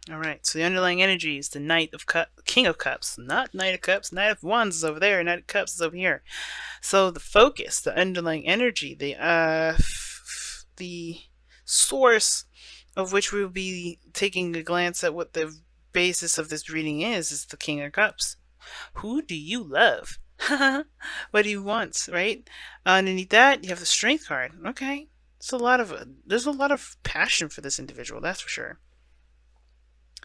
All right, so the underlying energy is the King of Cups, not Knight of Cups. Knight of Wands is over there, Knight of Cups is over here. So the focus, the underlying energy, the source of which we will be taking a glance at what the basis of this reading is the King of Cups. Who do you love? What do you want, right? Underneath that, you have the Strength card. Okay, there's a lot of passion for this individual, that's for sure.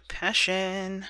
Passion.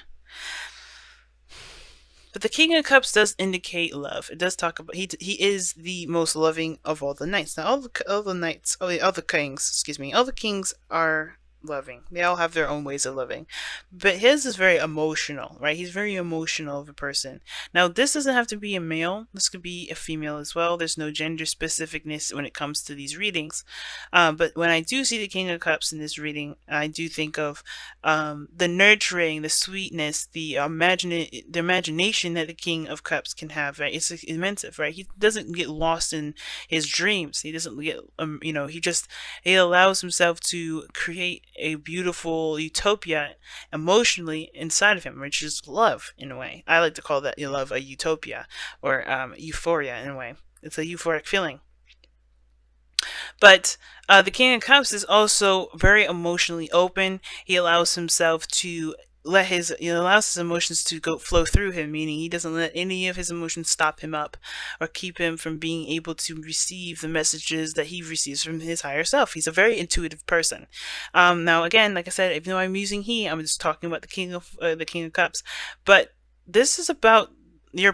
But the King of Cups does indicate love. It does talk about he is the most loving of all the knights. Now all the knights, all the kings, excuse me, all the kings are loving. They all have their own ways of loving. But his is very emotional, right? He's very emotional of a person. Now this doesn't have to be a male. This could be a female as well. There's no gender specificness when it comes to these readings. But when I do see the King of Cups in this reading, I do think of the nurturing, the sweetness, the imagination that the King of Cups can have. Right, it's immense. Right, he doesn't get lost in his dreams. He doesn't get, he allows himself to create a beautiful utopia emotionally inside of him, which is love in a way. I like to call that love a utopia or euphoria in a way. It's a euphoric feeling. But the King of Cups is also very emotionally open. He allows himself to he allows his emotions to go flow through him, meaning he doesn't let any of his emotions stop him up or keep him from being able to receive the messages that he receives from his higher self. He's a very intuitive person. Now again, like I said, even though I'm using he, I'm just talking about the King of Cups. But this is about your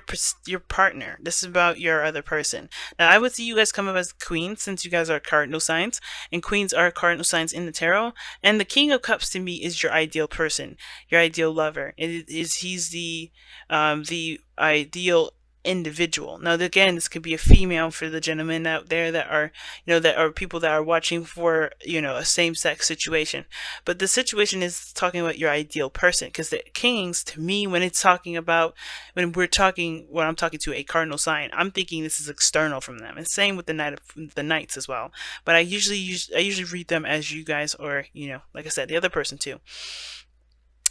partner. This is about your other person. Now, I would see you guys come up as queens since you guys are cardinal signs, and queens are cardinal signs in the tarot. And the King of Cups to me is your ideal person, your ideal lover. He's the ideal individual. Now, again, this could be a female for the gentlemen out there that are, that are people that are watching for, a same-sex situation. But the situation is talking about your ideal person, because the kings, to me, when I'm talking to a cardinal sign, I'm thinking this is external from them. And same with the knights as well. But I usually read them as you guys, or, like I said, the other person too.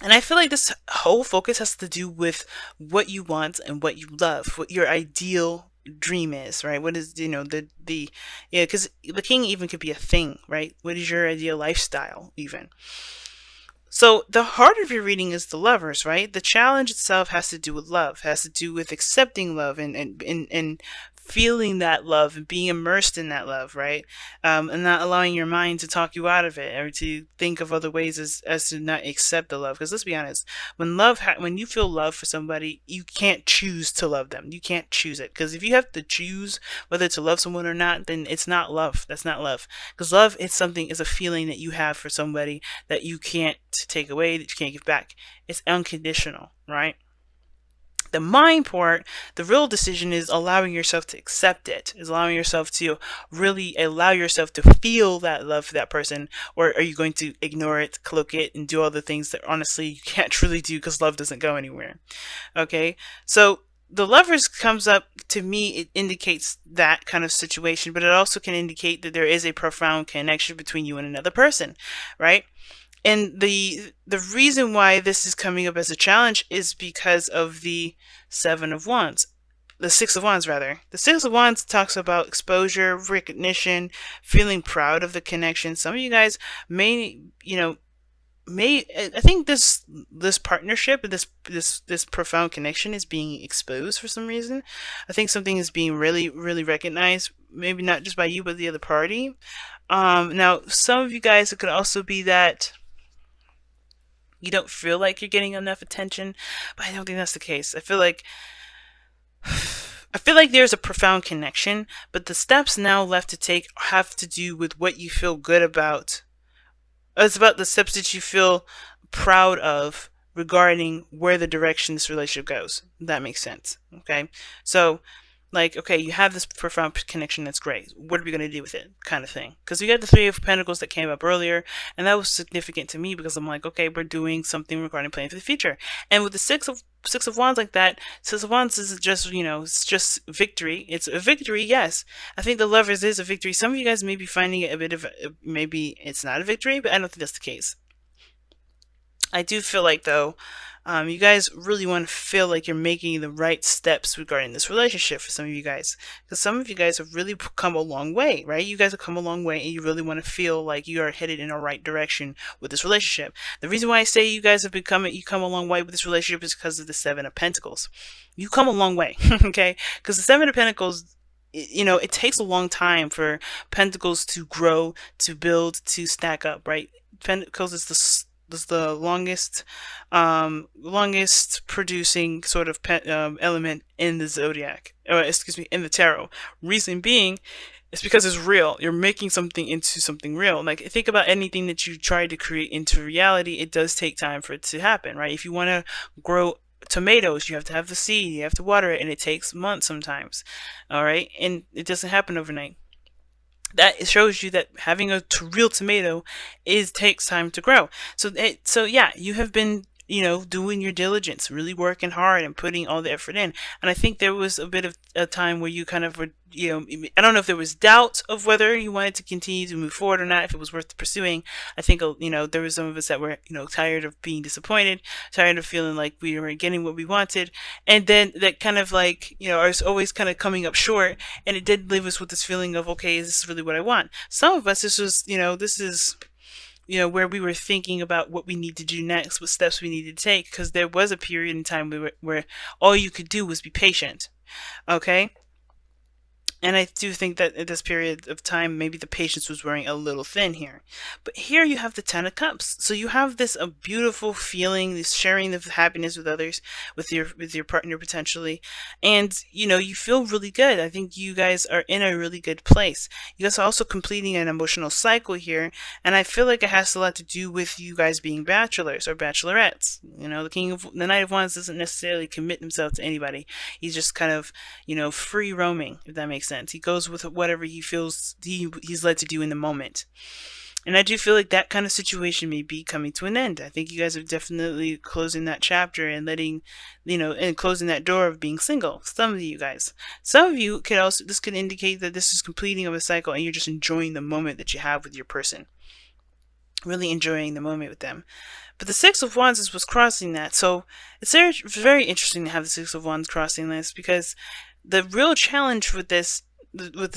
And I feel like this whole focus has to do with what you want and what you love, what your ideal dream is, right? What is, because the king even could be a thing, right? What is your ideal lifestyle, even? So the heart of your reading is the lovers, right? The challenge itself has to do with love, has to do with accepting love and feeling that love and being immersed in that love, right? And not allowing your mind to talk you out of it or to think of other ways as to not accept the love. Because let's be honest, when you feel love for somebody, you can't choose to love them. You can't choose it. Because if you have to choose whether to love someone or not, then it's not love. That's not love. Because love is a feeling that you have for somebody that you can't take away, that you can't give back. It's unconditional, right? The mind part, the real decision is allowing yourself to accept it, is allowing yourself to really allow yourself to feel that love for that person, or are you going to ignore it, cloak it, and do all the things that honestly you can't truly do because love doesn't go anywhere. Okay, so the lovers comes up to me, it indicates that kind of situation, but it also can indicate that there is a profound connection between you and another person, right? And the reason why this is coming up as a challenge is because of the Seven of Wands. The Six of Wands, rather. The Six of Wands talks about exposure, recognition, feeling proud of the connection. Some of you guys may, I think this partnership, this profound connection is being exposed for some reason. I think something is being really, really recognized, maybe not just by you, but the other party. Now, some of you guys, it could also be that you don't feel like you're getting enough attention, but I don't think that's the case. I feel like there's a profound connection, but the steps now left to take have to do with what you feel good about. It's about the steps that you feel proud of regarding where the direction this relationship goes. That makes sense. Okay, so like, okay, you have this profound connection, that's great. What are we going to do with it? Kind of thing. Because we got the Three of Pentacles that came up earlier, and that was significant to me because I'm like, okay, we're doing something regarding planning for the future. And with the Six of Wands like that, Six of Wands is just, it's just victory. It's a victory, yes. I think the Lovers is a victory. Some of you guys may be finding it a bit of, maybe it's not a victory, but I don't think that's the case. I do feel like, though, you guys really want to feel like you're making the right steps regarding this relationship for some of you guys. Because some of you guys have really come a long way, right? You guys have come a long way and you really want to feel like you are headed in the right direction with this relationship. The reason why I say you guys have you come a long way with this relationship is because of the Seven of Pentacles. You come a long way, okay? Because the Seven of Pentacles, it takes a long time for pentacles to grow, to build, to stack up, right? Pentacles is the longest producing sort of element in the zodiac, or excuse me, in the tarot. Reason being, it's because it's real. You're making something into something real. Like, think about anything that you try to create into reality. It does take time for it to happen, right? If you want to grow tomatoes, you have to have the seed, you have to water it, and it takes months sometimes. All right, and it doesn't happen overnight. That shows you that having a real tomato takes time to grow. So yeah, you have been, doing your diligence, really working hard and putting all the effort in. And I think there was a bit of a time where you kind of were, I don't know if there was doubt of whether you wanted to continue to move forward or not, if it was worth pursuing. I think, there was some of us that were, tired of being disappointed, tired of feeling like we were getting what we wanted. And then that kind of like, I was always kind of coming up short. And it did leave us with this feeling of, okay, is this really what I want? Some of us, this was, this is, where we were thinking about what we need to do next, what steps we needed to take, because there was a period in time where all you could do was be patient. Okay? And I do think that at this period of time, maybe the patience was wearing a little thin here. But here you have the Ten of Cups. So you have this a beautiful feeling, this sharing of happiness with others, with your partner potentially. And, you feel really good. I think you guys are in a really good place. You guys are also completing an emotional cycle here. And I feel like it has a lot to do with you guys being bachelors or bachelorettes. The Knight of Wands doesn't necessarily commit himself to anybody. He's just kind of, free roaming, if that makes sense. He goes with whatever he feels he's led to do in the moment. And I do feel like that kind of situation may be coming to an end. I think you guys are definitely closing that chapter and letting, and closing that door of being single. Some of you guys. Some of you this could indicate that this is completing of a cycle and you're just enjoying the moment that you have with your person. Really enjoying the moment with them. But the Six of Wands is what's crossing that. So it's very interesting to have the Six of Wands crossing this, because the real challenge with the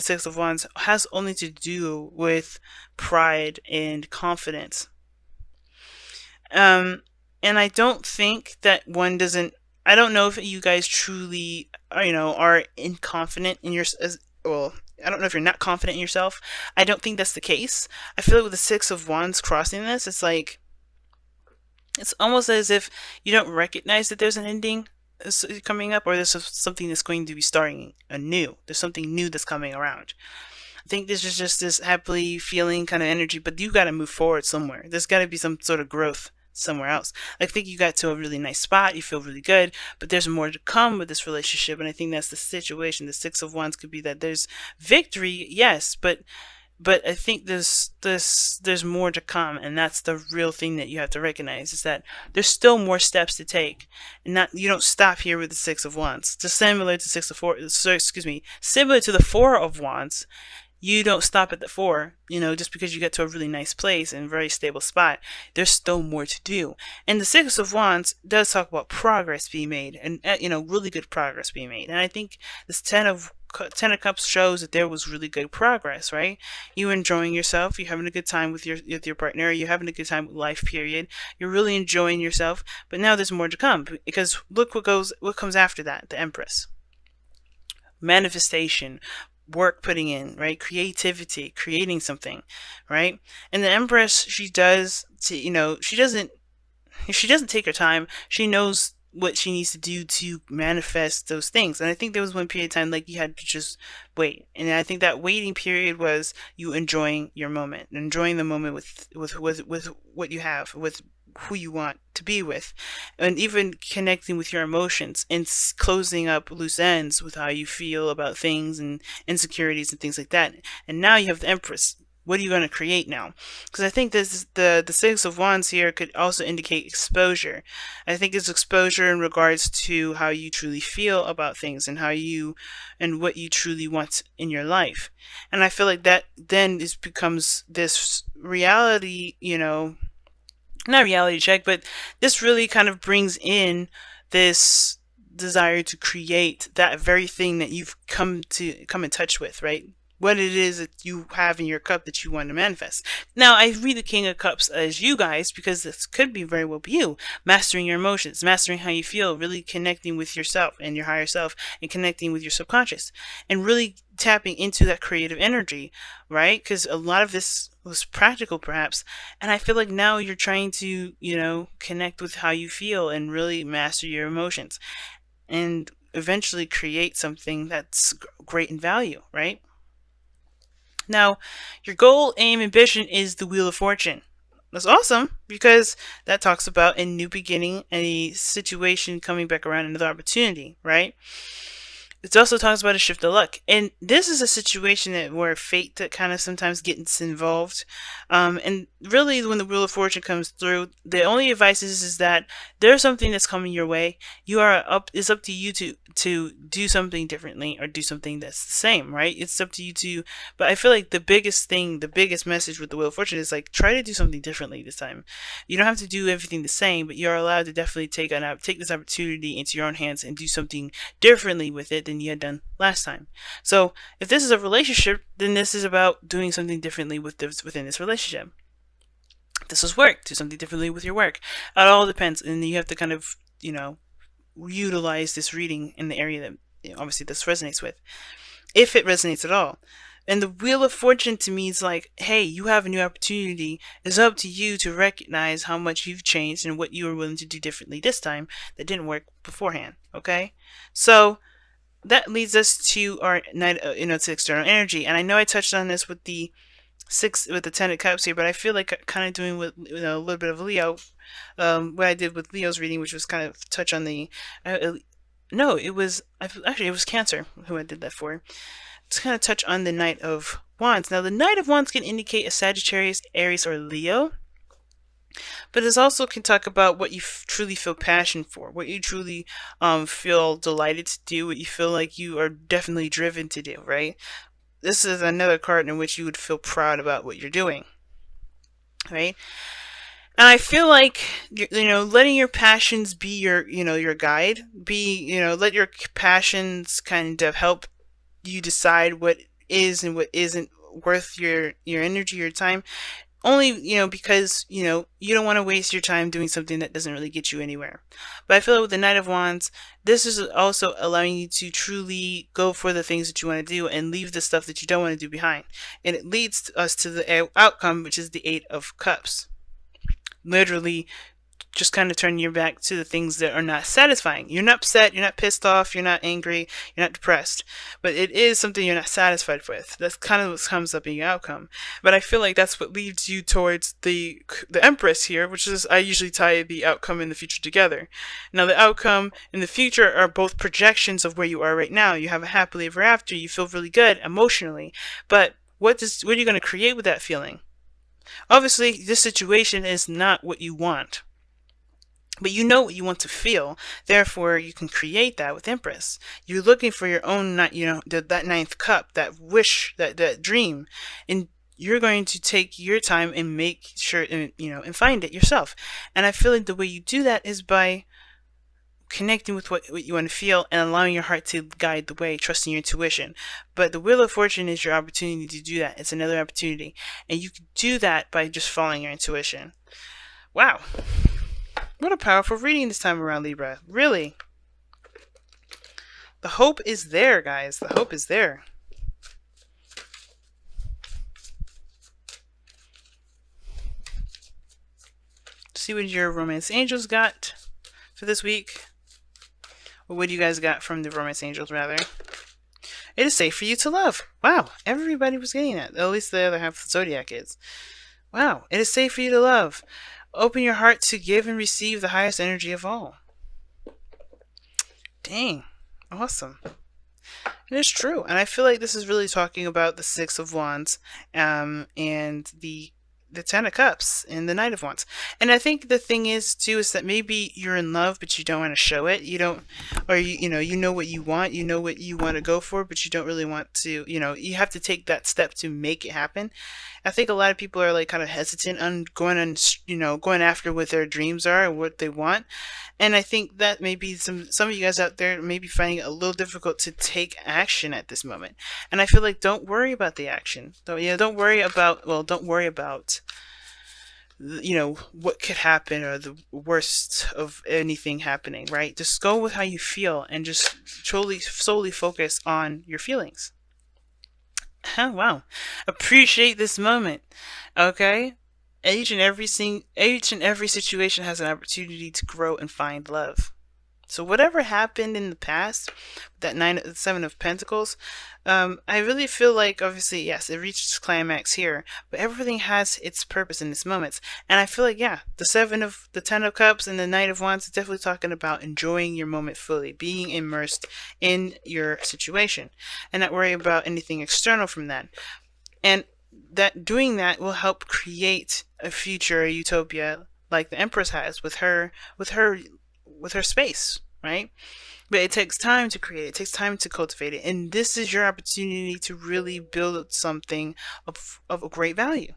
Six of Wands has only to do with pride and confidence. And I don't think that I don't know if you guys truly, are confident in well, I don't know if you're not confident in yourself. I don't think that's the case. I feel like with the Six of Wands crossing this, it's almost as if you don't recognize that there's an ending coming up, or there's something that's going to be starting anew. There's something new that's coming around. I think this is just this happily feeling kind of energy, but you got to move forward somewhere. There's got to be some sort of growth somewhere else. I think you got to a really nice spot. You feel really good, but there's more to come with this relationship, and I think that's the situation. The Six of Wands could be that there's victory, yes, but I think there's more to come, and that's the real thing that you have to recognize, is that there's still more steps to take, and you don't stop here with the Six of Wands. Just similar to the Four of Wands, you don't stop at the four. Just because you get to a really nice place and very stable spot, there's still more to do. And the Six of Wands does talk about progress being made, and really good progress being made. And I think this Ten of Cups shows that there was really good progress, right? You enjoying yourself, you're having a good time with your partner, you're having a good time with life, period. You're really enjoying yourself, but now there's more to come, because look what comes after that. The Empress. Manifestation, work putting in, right? Creativity, creating something, right? And the Empress, she doesn't take her time. She knows what she needs to do to manifest those things. And I think there was one period of time like you had to just wait. And I think that waiting period was you enjoying your moment, enjoying the moment with what you have, with who you want to be with, and even connecting with your emotions and closing up loose ends with how you feel about things and insecurities and things like that. And now you have the Empress. What are you going to create now? Because I think the Six of Wands here could also indicate exposure. I think it's exposure in regards to how you truly feel about things and what you truly want in your life. And I feel like that then becomes this reality, not reality check, but this really kind of brings in this desire to create that very thing that you've come in touch with, right? What it is that you have in your cup that you want to manifest. Now, I read the King of Cups as you guys because this could be very well be you, mastering your emotions, mastering how you feel, really connecting with yourself and your higher self, and connecting with your subconscious, and really tapping into that creative energy, right? Because a lot of this was practical, perhaps, and I feel like now you're trying to, connect with how you feel and really master your emotions, and eventually create something that's great in value, right? Now, your goal, aim, ambition is the Wheel of Fortune. That's awesome because that talks about a new beginning, a situation coming back around, another opportunity, right? It also talks about a shift of luck, and this is a situation where fate that kind of sometimes gets involved. And really, when the Wheel of Fortune comes through, the only advice is that there's something that's coming your way. You are up. It's up to you to do something differently or do something that's the same, right? It's up to you to. But I feel like the biggest thing, the biggest message with the Wheel of Fortune is like try to do something differently this time. You don't have to do everything the same, but you're allowed to definitely take this opportunity into your own hands and do something differently with it than you had done last time. So if this is a relationship, then this is about doing something differently within this relationship. If this is work, do something differently with your work. It all depends, and you have to kind of utilize this reading in the area that obviously this resonates with, if it resonates at all. And the Wheel of Fortune to me is like, hey, you have a new opportunity. It's up to you to recognize how much you've changed and what you are willing to do differently this time that didn't work beforehand. Okay, so that leads us to our night, to external energy. And I know I touched on this with the Ten of Cups here, but I feel like kind of doing with a little bit of Leo, what I did with Leo's reading, which was kind of touch on the. No, it was actually it was Cancer who I did that for. To kind of touch on the Knight of Wands. Now, the Knight of Wands can indicate a Sagittarius, Aries, or Leo. But it also can talk about what you truly feel passion for, what you truly feel delighted to do, what you feel like you are definitely driven to do, right? This is another card in which you would feel proud about what you're doing, right? And I feel like, letting your passions be your guide, let your passions kind of help you decide what is and what isn't worth your energy, your time. Only, because, you don't want to waste your time doing something that doesn't really get you anywhere. But I feel like with the Knight of Wands, this is also allowing you to truly go for the things that you want to do and leave the stuff that you don't want to do behind. And it leads us to the outcome, which is the Eight of Cups. Literally just kind of turn your back to the things that are not satisfying. You're not upset, you're not pissed off, you're not angry, you're not depressed, but it is something you're not satisfied with. That's kind of what comes up in your outcome. But I feel like that's what leads you towards the Empress here, which is, I usually tie the outcome and the future together. Now, the outcome and the future are both projections of where you are right now. You have a happily ever after, you feel really good emotionally, but what are you going to create with that feeling? Obviously, this situation is not what you want. But you know what you want to feel, therefore you can create that with Empress. You're looking for your own, that ninth cup, that wish, that dream, and you're going to take your time and make sure, and find it yourself. And I feel like the way you do that is by connecting with what you want to feel and allowing your heart to guide the way, trusting your intuition. But the Wheel of Fortune is your opportunity to do that. It's another opportunity, and you can do that by just following your intuition. Wow. What a powerful reading this time around, Libra. Really. The hope is there, guys. The hope is there. See what your romance angels got for this week. Or what you guys got from the romance angels, rather. It is safe for you to love. Wow. Everybody was getting that. At least the other half of the zodiac is. Wow. It is safe for you to love. Open your heart to give and receive the highest energy of all. Dang. Awesome. And it's true. And I feel like this is really talking about the Six of Wands and the the Ten of Cups and the Knight of Wands. And I think the thing is too is that maybe you're in love but you don't want to show it. You don't, or you know what you want, you know what you want to go for, but you don't really want to, you have to take that step to make it happen. I think a lot of people are like kind of hesitant on going after what their dreams are and what they want. And I think that maybe some of you guys out there may be finding it a little difficult to take action at this moment. And I feel like don't worry about the action. Don't worry about, don't worry about what could happen or the worst of anything happening, right? Just go with how you feel and just solely focus on your feelings. Oh, wow. Appreciate this moment. Okay? Each and every situation has an opportunity to grow and find love. So whatever happened in the past, that Seven of Pentacles, I really feel like obviously yes, it reached its climax here, but everything has its purpose in its moments, and I feel like yeah, the Ten of Cups and the Knight of Wands is definitely talking about enjoying your moment fully, being immersed in your situation, and not worry about anything external from that, and that doing that will help create a future, a utopia like the Empress has with her space, right? But it takes time to create it. It takes time to cultivate it. And this is your opportunity to really build something of a great value.